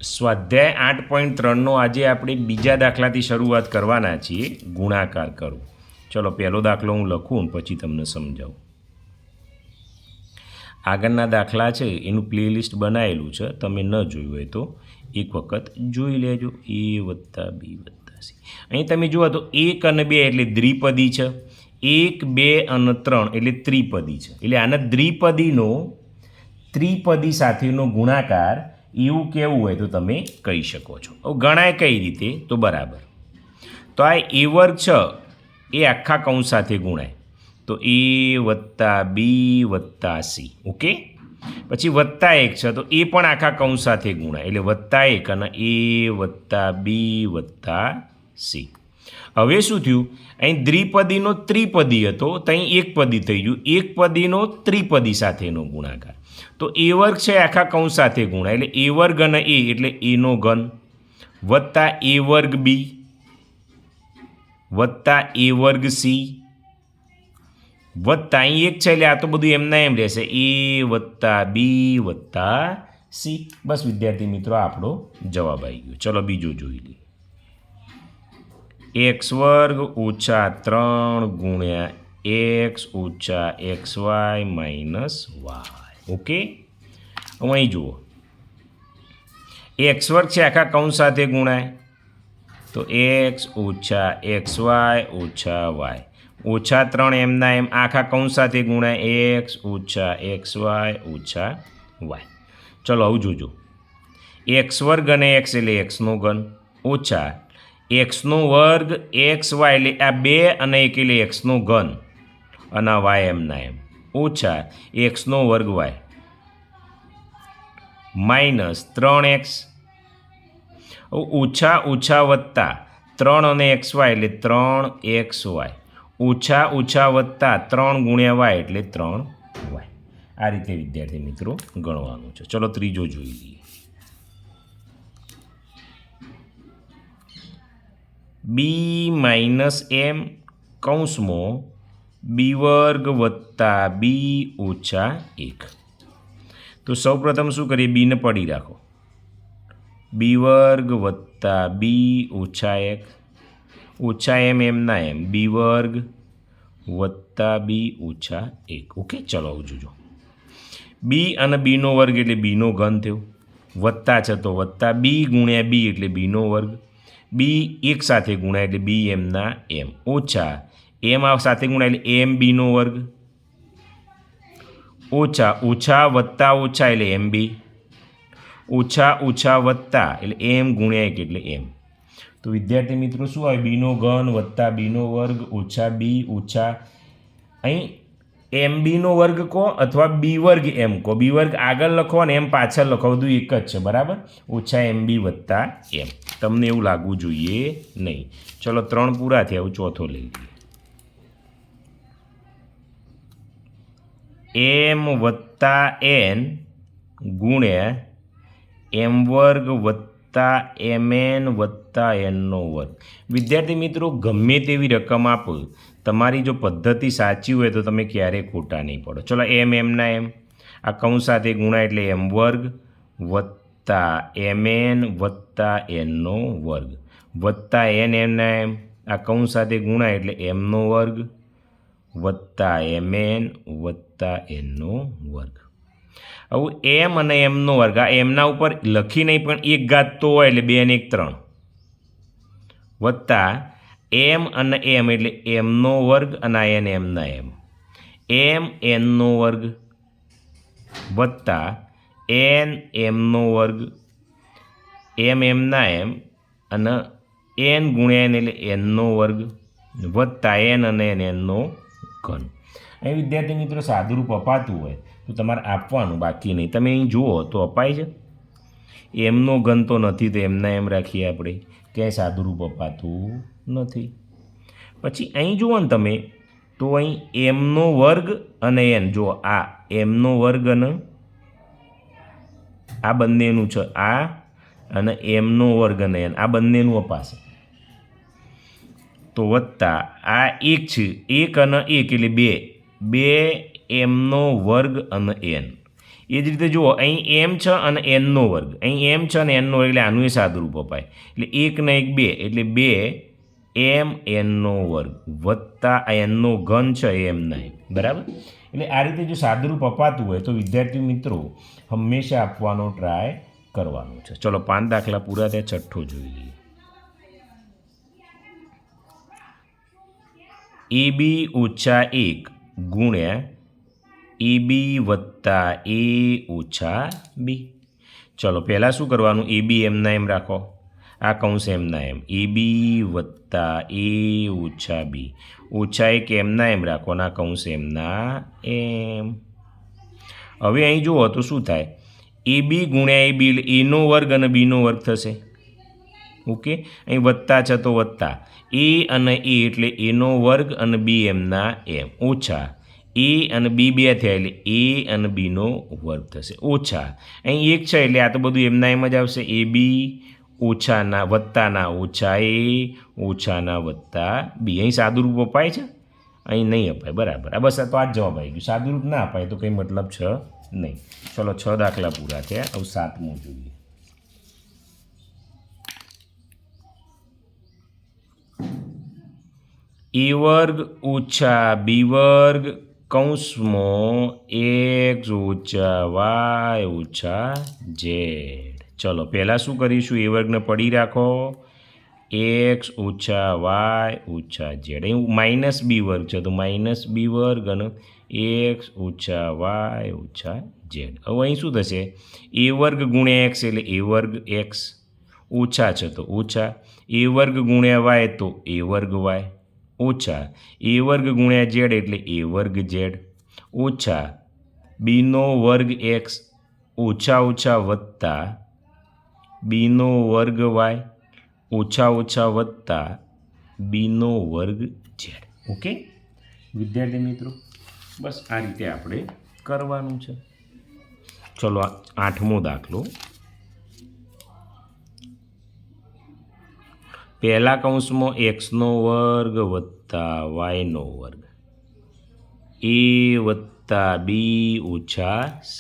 સ્વાધ્યાય 8.3નો આજે આપણે બીજા દાખલાથી શરૂઆત કરવાના છીએ, ગુણાકાર કરો. ચલો પહેલો દાખલો હું લખું પછી તમને સમજાવું. આગળના દાખલા છે એનું પ્લેલિસ્ટ બનાવેલું છે, તમે ન જોયું હોય તો એક વખત જોઈ લેજો. a વત્તા b વત્તા c. અહીં તમે જુઓ તો 1 અને 2 એટલે દ્વિપદી છે, 1, 2 અને 3 એટલે ત્રિપદી છે. એટલે આના દ્વિપદીનો ત્રિપદી સાથેનો ગુણાકાર એવું કેવું હોય તો તમે કહી શકો છો. હવે ગણાય કઈ રીતે? તો બરાબર, તો આ a વર્ગ છે એ આખા કૌંસ સાથે ગુણાય, તો a વત્તા b વત્તા c. ઓકે, પછી વત્તા 1 છે તો એ પણ આખા કૌંસ સાથે ગુણાય, એટલે વત્તા 1 અને a વત્તા b વત્તા c. હવે શું થયું? અહીં દ્વિપદીનો ત્રિપદી હતો તો અહીં એકપદી થઈ ગયું, એકપદીનો ત્રિપદી સાથેનો ગુણાકાર. તો a વર્ગ છે આખા કૌંસ સાથે ગુણાય, એટલે a વર્ગ અને a એટલે એનો ઘન વત્તા a વર્ગ b વત્તા a વર્ગ c વત્તા અહીં 1 છે એટલે આ તો બધું એમના એમ રહેશે, a વત્તા b વત્તા c. બસ વિદ્યાર્થી મિત્રો, આપણો જવાબ આવી ગયો. ચલો બીજો જોઈ લઈએ. x વર્ગ ઓછા 3 ગુણ્યા x ઓછા xy માઇનસ y. ઓકે, હવે અહીં જુઓ, x વર્ગ છે આખા કૌંસ સાથે ગુણાય, તો x ઓછા xy ઓછા y, ઓછા 3 એમના એમ આખા કૌંસ સાથે ગુણાય, x ઓછા xy ઓછા y. ચલો હવે જોજો, x વર્ગ અને x એટલે xનો ઘન ઓછા xનો વર્ગ xy એટલે આ 2 અને 1 એટલે xનો ઘન અને y એમના એમ ઓછા xનો વર્ગ y માઇનસ 3x. ઓછા ઓછા વત્તા 3 અને xy એટલે 3xy ઓછા ઓછા વત્તા 3 ગુણ્યા y એટલે 3y. આ રીતે વિદ્યાર્થી મિત્રો ગણવાનું છે. ચલો ત્રીજો જોઈ લઈએ. b માઇનસ m કૌંસમાં b વર્ગ વત્તા b ઓછા 1. તો સૌપ્રથમ શું કરીએ? b ને પડી રાખો, b વર્ગ વત્તા b ઓછા 1 ઓછા m એમના એમ b વર્ગ વત્તા b ઓછા 1. ઓકે, ચલો આવું જોજો. b અને bનો વર્ગ એટલે bનો ઘન થયો, વત્તા છે તો વત્તા b ગુણ્યા b એટલે bનો વર્ગ, b એક સાથે ગુણાય એટલે b એમના એમ ઓછા m સાથે ગુણાય એટલે m bનો વર્ગ ઓછા ઓછા વત્તા ઓછા એટલે m b ઓછા ઓછા વત્તા એટલે m ગુણ્યા 1 એટલે m. તો વિદ્યાર્થી મિત્રો શું આવે? બીનો ઘન વત્તા બીનો વર્ગ ઓછા બી ઓછા અહીં એમ બીનો વર્ગ કહો અથવા બી વર્ગ એમ કહો, બી વર્ગ આગળ લખો અને એમ પાછળ લખો, બધું એક જ છે બરાબર. ઓછા એમ બી વત્તા એમ. તમને એવું લાગવું જોઈએ નહીં. ચલો 3 પૂરા થયા, હું ચોથો લઈ લઈએ. m વત્તા n ગુણ્યા m વર્ગ વત્તા mn વત્તા nનો વર્ગ. વિદ્યાર્થી મિત્રો, ગમે તેવી રકમ આપો, તમારી જો પદ્ધતિ સાચી હોય તો તમે ક્યારેય ખોટા નહીં પડો. ચલો એમના એમ આ કૌંસ સાથે ગુણાય એટલે m વર્ગ વત્તા mn વત્તા nનો વર્ગ વત્તા n એમના એમ આ કૌંસ સાથે ગુણાય એટલે mનો વર્ગ વત્તા mn વત્તા nનો વર્ગ. હવે m અને mનો વર્ગ, આ એમના ઉપર લખી નહીં પણ એક ઘાત તો હોય એટલે 2 અને 1 3 વત્તા m અને m એટલે mનો વર્ગ અને આ n એમના એમ m nનો વર્ગ વત્તા n mનો વર્ગ m એમના એમ અને n ગુણ્યા n એટલે nનો વર્ગ વત્તા n અને nનો ઘન. અહીં વિદ્યાર્થી મિત્રો સાદુરૂપ અપાતું હોય તો તમારે આપવાનું, બાકી નહીં. તમે અહીં જુઓ તો અપાય છે, એમનો ઘન તો નથી તો એમના એમ રાખીએ આપણે, ક્યાંય સાદુરૂપ અપાતું નથી. પછી અહીં જુઓ ને તમે તો અહીં એમનો વર્ગ અને n, જો આ એમનો વર્ગ અને આ બંનેનું છે, આ અને એમનો વર્ગ અને n આ બંનેનું અપાશે, તો વત્તા આ 1 છે, 1 અને 1 એટલે 2 એમનો વર્ગ અને n, એ જ રીતે જુઓ અહીં એમ છે અને એનનો વર્ગ, અહીં એમ છે અને એનનો વર્ગ એટલે આનું એ સાદુરૂપ અપાય એટલે 1 ને 1 2 એટલે 2 એમ એનનો વર્ગ વત્તા એનનો ઘન છે એમના એમ, બરાબર. એટલે આ રીતે જો સાદુરૂપ અપાતું હોય તો વિદ્યાર્થી મિત્રો હંમેશા આપવાનો ટ્રાય કરવાનો છે. ચલો 5 દાખલા પૂરા થયા, છઠ્ઠો જોઈ લઈએ. AB ઓછા 1 ગુણ્યા AB વત્તા A ઓછા B. ચલો પહેલાં શું કરવાનું, AB એમના એમ રાખો, આ કૌંસ એમના એમ, AB વત્તા A ઓછા B, ઓછા 1 એમના એમ રાખો અને આ કૌંસ એમના એમ. હવે અહીં જુઓ તો શું થાય, AB ગુણ્યા AB એટલે Aનો વર્ગ અને Bનો વર્ગ થશે. ઓકે, અહીં વત્તા છે તો વત્તા A અને A એટલે Aનો વર્ગ અને B એમના એમ, ઓછા A અને B બે થયા એટલે A અને Bનો વર્ગ થશે, ઓછા અહીં 1 છે એટલે આ તો બધું એમના એમ જ આવશે. AB ઓછાના વત્તાના ઓછા A ઓછાના વત્તા B. અહીં સાદુરૂપ અપાય છે, અહીં નહીં અપાય, બરાબર. આ બસ તો આ જ જવાબ આવી ગયો. સાદુરૂપ ના અપાય તો કંઈ મતલબ છે નહીં. ચલો 6 દાખલા પૂરા થયા, હવે 7મો જોઈએ. A વર્ગ ઓછા B વર્ગ કૌંસમાં x ઓછા y ઓછા z. ચલો પહેલાં શું કરીશું, A વર્ગને પડી રાખો, x ઓછા y ઓછા z. અહીં માઇનસ B વર્ગ છે તો માઇનસ B વર્ગ અને x ઓછા y ઓછા z. હવે અહીં શું થશે, A વર્ગ ગુણ્યા x એટલે A વર્ગ x, ઓછા છે તો ઓછા A વર્ગ ગુણ્યા y તો A વર્ગ y, ઓછા A વર્ગ ગુણ્યા z એટલે A વર્ગ z, ઓછા Bનો વર્ગ x ઓછા ઓછા વત્તા Bનો વર્ગ y ઓછા ઓછા વત્તા Bનો વર્ગ z. ઓકે વિદ્યાર્થી મિત્રો, બસ આ રીતે આપણે કરવાનું છે. ચલો 8મો દાખલો. પહેલા કૌંસમાં xનો વર્ગ વત્તા yનો વર્ગ A વત્તા B ઓછા C.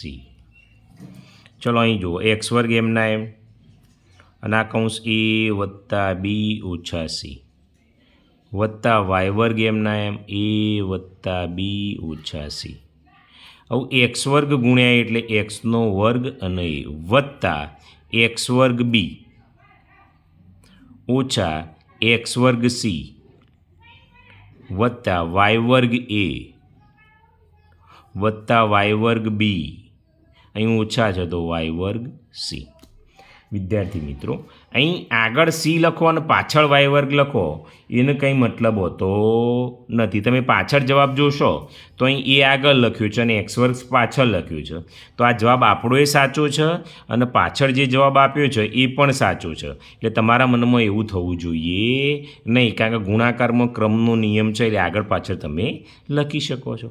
ચલો અહીં જુઓ x વર્ગ એમના એમ અને આ કૌંસ A વત્તા B ઓછા C વત્તા y વર્ગ એમના એમ A વત્તા B ઓછા C. હવે x વર્ગ ગુણ્યા એટલે xનો વર્ગ અને વત્તા x વર્ગ B ઓછા x વર્ગ C વત્તા y વર્ગ A વત્તા y વર્ગ B, અહીં ઓછા છે તો y વર્ગ C. વિદ્યાર્થી મિત્રો અહીં આગળ C લખો અને પાછળ y વર્ગ લખો એને કંઈ મતલબ હોતો નથી. તમે પાછળ જવાબ જોશો તો અહીં એ આગળ લખ્યું છે અને x વર્ગ પાછળ લખ્યું છે, તો આ જવાબ આપણો એ સાચો છે અને પાછળ જે જવાબ આપ્યો છે એ પણ સાચો છે. એટલે તમારા મનમાં એવું થવું જોઈએ નહીં, કારણ કે ગુણાકારમાં ક્રમનો નિયમ છે એટલે આગળ પાછળ તમે લખી શકો છો.